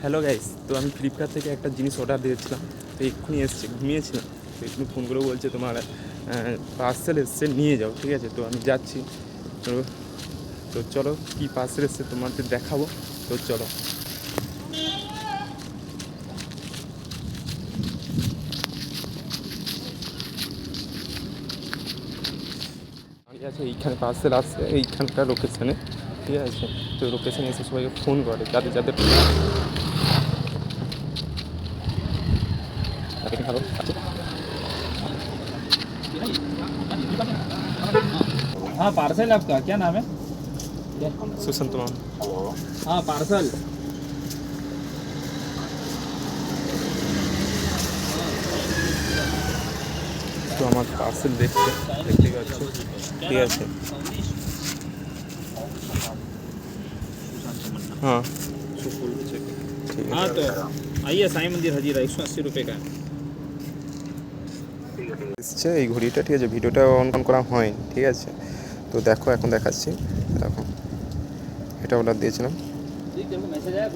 Hello guys, তো আমি Flipkart থেকে একটা জিনিস অর্ডার দিয়েছিলাম, তো এক্ষুনি এসছে, ঘুমিয়েছিলাম। তো এক্ষুনি ফোন করে বলছে তোমার পার্সেল এসছে, নিয়ে যাও। ঠিক আছে, তো আমি যাচ্ছি। তো তো চলো, কী পার্সেল এসছে তোমাদের দেখাবো। তো চলো। ঠিক আছে, এইখানে পার্সেল আসছে, এইখানকার লোকেশানে। ঠিক আছে, তো লোকেশানে এসে সবাইকে ফোন করে, যাদের যাদের ভালো আছে। हाँ पार्सल आपका क्या नाम है? सुशांत मान। हाँ पार्सल। তো আমার পার্সেল দেখতে পাচ্ছি। ঠিক আছে, हाँ ঠিক हाँ আছে। तो आइए साईं मंदिर हजीरा 180 रुपये का है। এসছে এই ঘড়িটা। ঠিক আছে, ভিডিওটা অন করা হয়নি। ঠিক আছে, তো দেখো, এখন দেখাচ্ছি। দেখো, এটা অর্ডার দিয়েছিলাম। मैसेज आया